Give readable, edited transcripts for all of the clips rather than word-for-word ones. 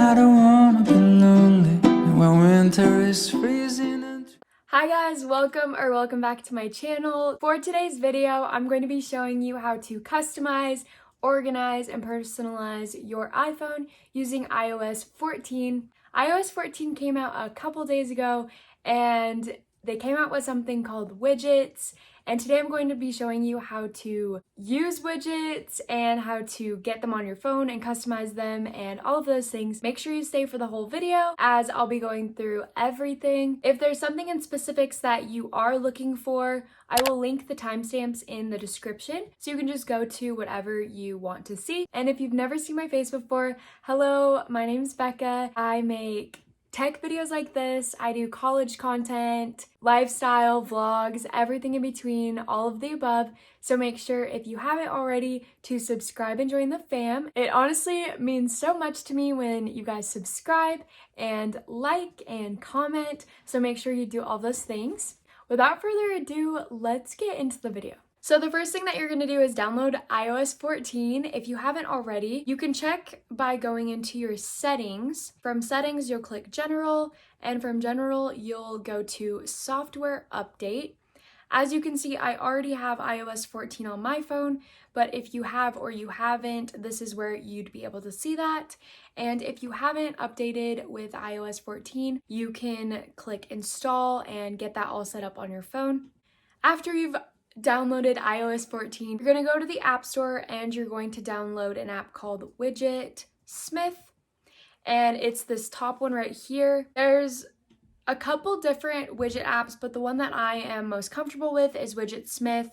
I don't wanna be lonely when winter is freezing and... Hi guys, welcome back to my channel. For today's video, I'm going to be showing you how to customize, organize, and personalize your iPhone using iOS 14. iOS 14 came out a couple days ago and they came out with something called widgets. And today I'm going to be showing you how to use widgets and how to get them on your phone and customize them and all of those things. Make sure you stay for the whole video as I'll be going through everything. If there's something in specifics that you are looking for, I will link the timestamps in the description so you can just go to whatever you want to see. And if you've never seen my face before, hello, my name's Becca. I make tech videos like this. I do college content, lifestyle, vlogs, everything in between, all of the above. So make sure if you haven't already to subscribe and join the fam. It honestly means so much to me when you guys subscribe and like and comment. So make sure you do all those things. Without further ado, let's get into the video. So the first thing that you're going to do is download iOS 14. If you haven't already, you can check by going into your settings. From settings, you'll click general, and from general, you'll go to software update. As you can see, I already have iOS 14 on my phone, but if you have or you haven't, this is where you'd be able to see that. And if you haven't updated with iOS 14, you can click install and get that all set up on your phone. After you've downloaded iOS 14, you're going to go to the App Store and you're going to download an app called Widgetsmith, and it's this top one right here. There's a couple different widget apps, but the one that I am most comfortable with is Widgetsmith.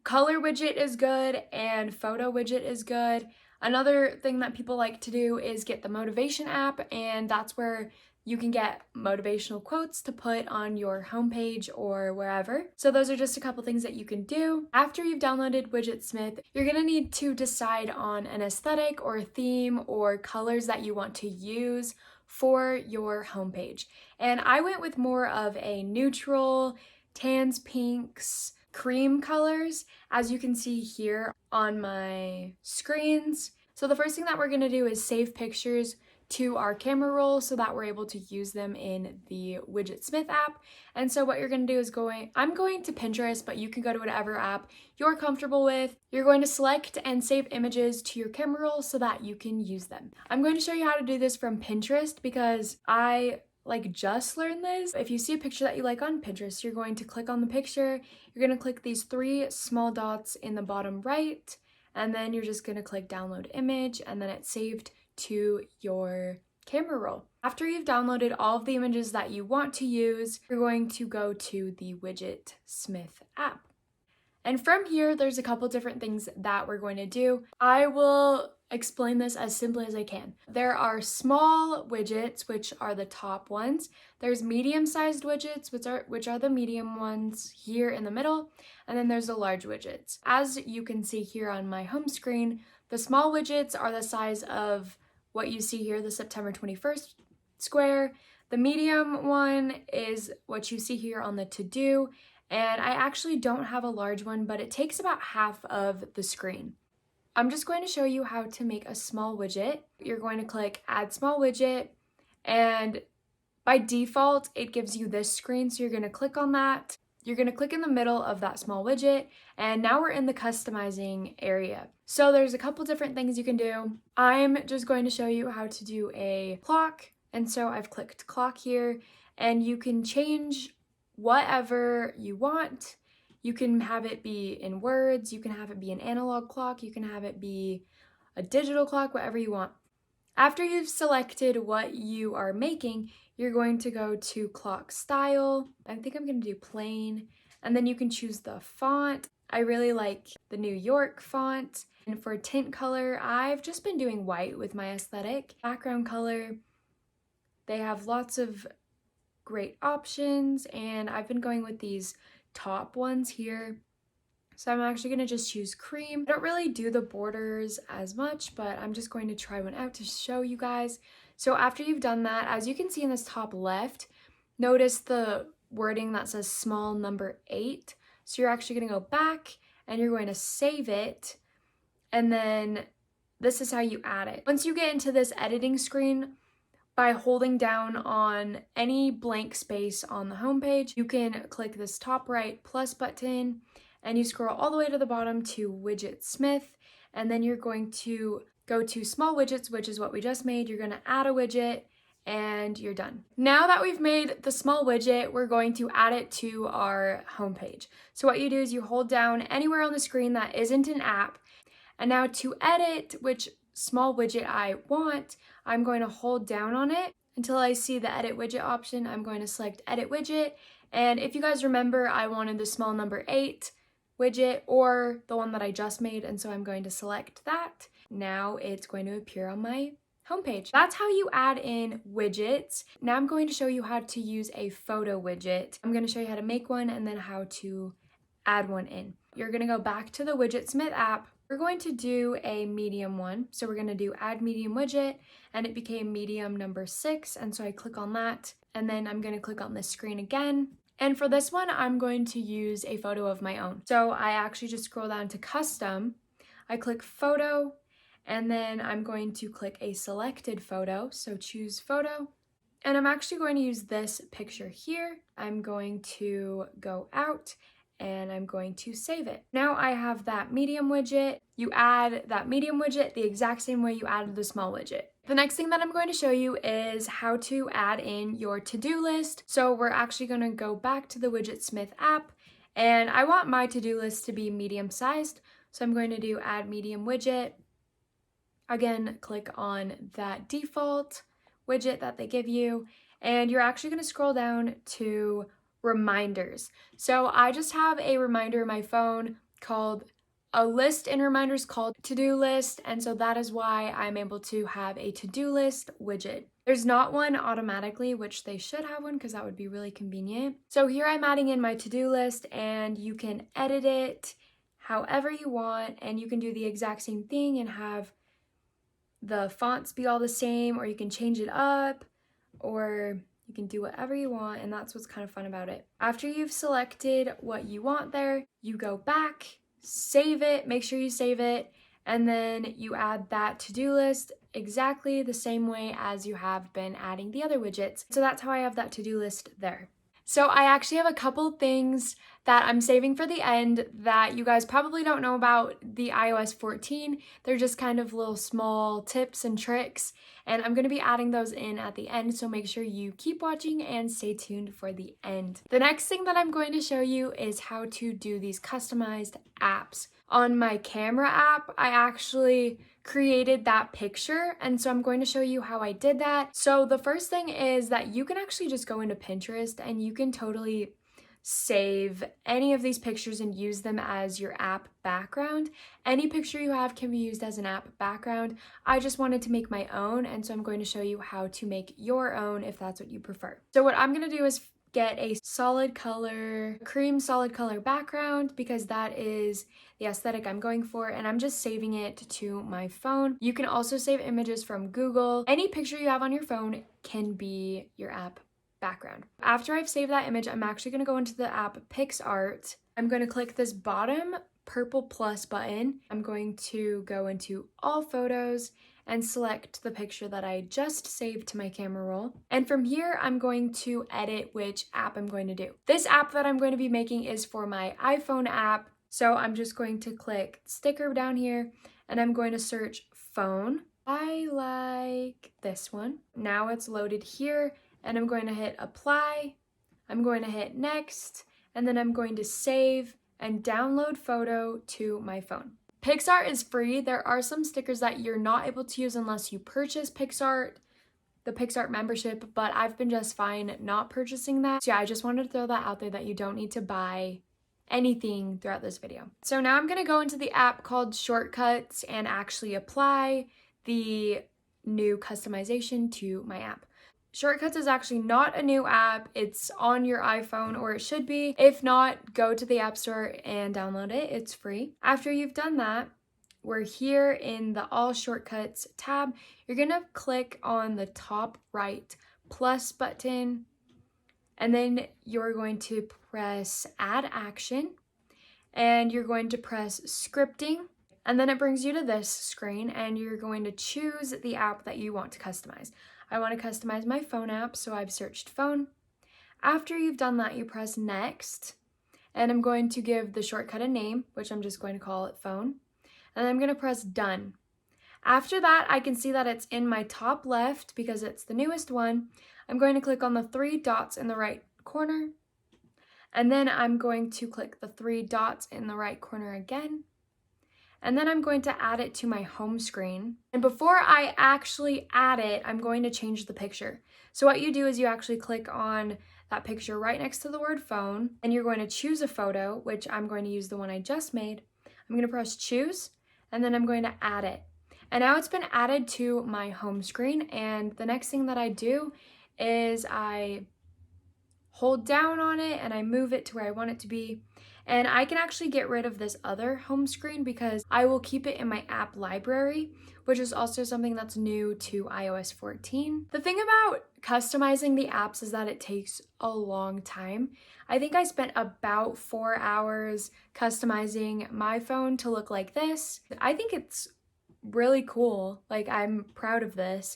Color widget is good and photo widget is good. Another thing that people like to do is get the motivation app, and that's where you can get motivational quotes to put on your homepage or wherever. So those are just a couple things that you can do. After you've downloaded Widgetsmith, you're gonna need to decide on an aesthetic or theme or colors that you want to use for your homepage. And I went with more of a neutral, tans, pinks, cream colors, as you can see here on my screens. So the first thing that we're gonna do is save pictures to our camera roll so that we're able to use them in the Widgetsmith app. And so what you're going to do is I'm going to Pinterest, but you can go to whatever app you're comfortable with. You're going to select and save images to your camera roll so that you can use them. I'm going to show you how to do this from Pinterest because I just learned this. If you see a picture that you like on Pinterest, you're going to click on the picture. You're going to click these three small dots in the bottom right, and then you're just going to click download image, and then it's saved to your camera roll. After you've downloaded all of the images that you want to use, you're going to go to the Widgetsmith app. And from here, there's a couple different things that we're going to do. I will explain this as simply as I can. There are small widgets, which are the top ones. There's medium-sized widgets, which are the medium ones here in the middle. And then there's the large widgets. As you can see here on my home screen, the small widgets are the size of what you see here, the September 21st square. The medium one is what you see here on the to-do. And I actually don't have a large one, but it takes about half of the screen. I'm just going to show you how to make a small widget. You're going to click Add Small Widget, and by default, it gives you this screen, so you're going to click on that. You're going to click in the middle of that small widget, and now we're in the customizing area. So there's a couple different things you can do. I'm just going to show you how to do a clock, and so I've clicked clock here, and you can change whatever you want. You can have it be in words, you can have it be an analog clock, you can have it be a digital clock, whatever you want. After you've selected what you are making, you're going to go to clock style. I think I'm going to do plain, and then you can choose the font. I really like the New York font. And for tint color, I've just been doing white with my aesthetic. Background color, they have lots of great options, and I've been going with these top ones here. So I'm actually going to just choose cream. I don't really do the borders as much, but I'm just going to try one out to show you guys. So after you've done that, as you can see in this top left, notice the wording that says small number 8. So you're actually going to go back and you're going to save it, and then this is how you add it. Once you get into this editing screen, by holding down on any blank space on the home page. You can click this top right plus button and you scroll all the way to the bottom to Widgetsmith, and then you're going to go to small widgets, which is what we just made. You're going to add a widget and you're done. Now that we've made the small widget, we're going to add it to our homepage. So what you do is you hold down anywhere on the screen that isn't an app, and now to edit which small widget I want, I'm going to hold down on it until I see the edit widget option. I'm going to select edit widget, and if you guys remember, I wanted the small number 8 widget or the one that I just made, and so I'm going to select that. Now it's going to appear on my homepage. That's how you add in widgets. Now I'm going to show you how to use a photo widget. I'm going to show you how to make one and then how to add one in. You're going to go back to the Widgetsmith app. We're going to do a medium one. So we're going to do add medium widget, and it became medium number 6. And so I click on that, and then I'm going to click on this screen again. And for this one, I'm going to use a photo of my own. So I actually just scroll down to custom. I click photo, and then I'm going to click a selected photo. So choose photo. And I'm actually going to use this picture here. I'm going to go out and I'm going to save it. Now I have that medium widget. You add that medium widget the exact same way you added the small widget. The next thing that I'm going to show you is how to add in your to-do list. So we're actually going to go back to the Widgetsmith app, and I want my to-do list to be medium sized. So I'm going to do add medium widget. Again, click on that default widget that they give you, and you're actually going to scroll down to reminders. So I just have a reminder in my phone called a list in reminders called to-do list, and so that is why I'm able to have a to-do list widget. There's not one automatically, which they should have one because that would be really convenient. So here I'm adding in my to-do list, and you can edit it however you want, and you can do the exact same thing and have the fonts be all the same, or you can change it up, or you can do whatever you want, and that's what's kind of fun about it. After you've selected what you want there, you go back, save it, make sure you save it, and then you add that to-do list exactly the same way as you have been adding the other widgets. So that's how I have that to-do list there. So I actually have a couple things that I'm saving for the end that you guys probably don't know about the iOS 14. They're just kind of little small tips and tricks, and I'm going to be adding those in at the end, so make sure you keep watching and stay tuned for the end. The next thing that I'm going to show you is how to do these customized apps. On my camera app, I actually created that picture, and so I'm going to show you how I did that. So the first thing is that you can actually just go into Pinterest and you can totally save any of these pictures and use them as your app background. Any picture you have can be used as an app background. I just wanted to make my own, and so I'm going to show you how to make your own if that's what you prefer. So what I'm going to do is get a solid color, cream solid color background, because that is the aesthetic I'm going for, and I'm just saving it to my phone. You can also save images from Google. Any picture you have on your phone can be your app background. After I've saved that image, I'm actually going to go into the app PixArt. I'm going to click this bottom purple plus button. I'm going to go into all photos and select the picture that I just saved to my camera roll. And from here, I'm going to edit which app I'm going to do. This app that I'm going to be making is for my iPhone app. So I'm just going to click sticker down here, and I'm going to search phone. I like this one. Now it's loaded here, and I'm going to hit apply. I'm going to hit next, and then I'm going to save and download photo to my phone. PixArt is free. There are some stickers that you're not able to use unless you purchase PixArt, the PixArt membership, but I've been just fine not purchasing that. So yeah, I just wanted to throw that out there that you don't need to buy anything throughout this video. So now I'm going to go into the app called Shortcuts and actually apply the new customization to my app. Shortcuts is actually not a new app. It's on your iPhone, or it should be. If not, go to the App Store and download it. It's free. After you've done that, we're here in the All Shortcuts tab. You're going to click on the top right plus button, and then you're going to press Add Action, and you're going to press Scripting. And then it brings you to this screen and you're going to choose the app that you want to customize. I want to customize my phone app, so I've searched phone. After you've done that, you press next, and I'm going to give the shortcut a name, which I'm just going to call it phone. And then I'm going to press done. After that, I can see that it's in my top left because it's the newest one. I'm going to click on the 3 dots in the right corner. And then I'm going to click the 3 dots in the right corner again. And then I'm going to add it to my home screen. And before I actually add it, I'm going to change the picture. So what you do is you actually click on that picture right next to the word phone, and you're going to choose a photo, which I'm going to use the one I just made. I'm going to press choose, and then I'm going to add it. And now it's been added to my home screen, and the next thing that I do is I hold down on it and I move it to where I want it to be. And I can actually get rid of this other home screen because I will keep it in my app library, which is also something that's new to iOS 14. The thing about customizing the apps is that it takes a long time. I think I spent about 4 hours customizing my phone to look like this. I think it's really cool. Like, I'm proud of this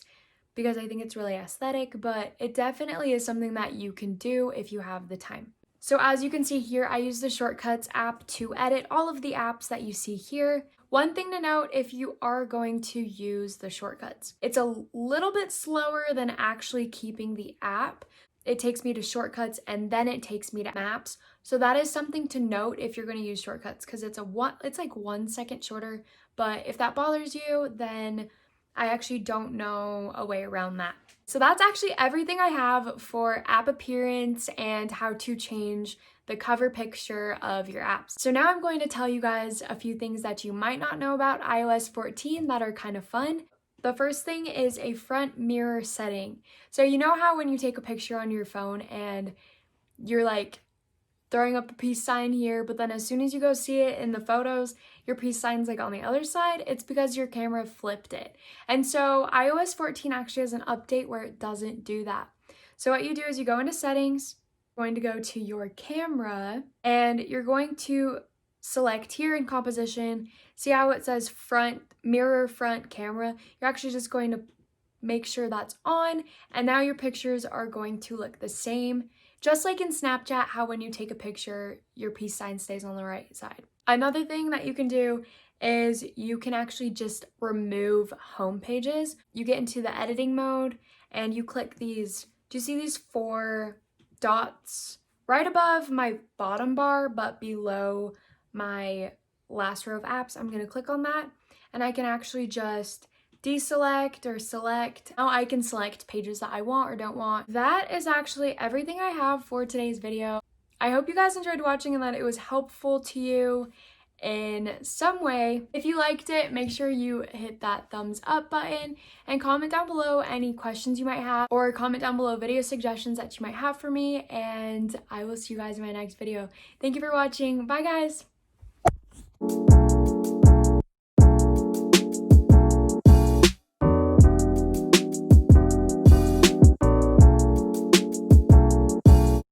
because I think it's really aesthetic, but it definitely is something that you can do if you have the time. So as you can see here, I use the Shortcuts app to edit all of the apps that you see here. One thing to note if you are going to use the shortcuts, it's a little bit slower than actually keeping the app. It takes me to shortcuts and then it takes me to maps. So that is something to note if you're going to use shortcuts, because it's like 1 second shorter. But if that bothers you, then I actually don't know a way around that. So that's actually everything I have for app appearance and how to change the cover picture of your apps. So now I'm going to tell you guys a few things that you might not know about iOS 14 that are kind of fun. The first thing is a front mirror setting. So you know how when you take a picture on your phone and you're like throwing up a peace sign here, but then as soon as you go see it in the photos, your peace sign's like on the other side? It's because your camera flipped it. And so iOS 14 actually has an update where it doesn't do that. So what you do is you go into settings, you're going to go to your camera, and you're going to select here in composition, see how it says front, mirror front camera? You're actually just going to make sure that's on, and now your pictures are going to look the same. Just like in Snapchat, how when you take a picture, your peace sign stays on the right side. Another thing that you can do is you can actually just remove home pages. You get into the editing mode and you click these, do you see these 4 dots right above my bottom bar but below my last row of apps? I'm gonna click on that and I can actually just deselect or select. Now I can select pages that I want or don't want. That is actually everything I have for today's video. I hope you guys enjoyed watching and that it was helpful to you in some way. If you liked it, make sure you hit that thumbs up button and comment down below any questions you might have, or comment down below video suggestions that you might have for me, and I will see you guys in my next video. Thank you for watching. Bye guys.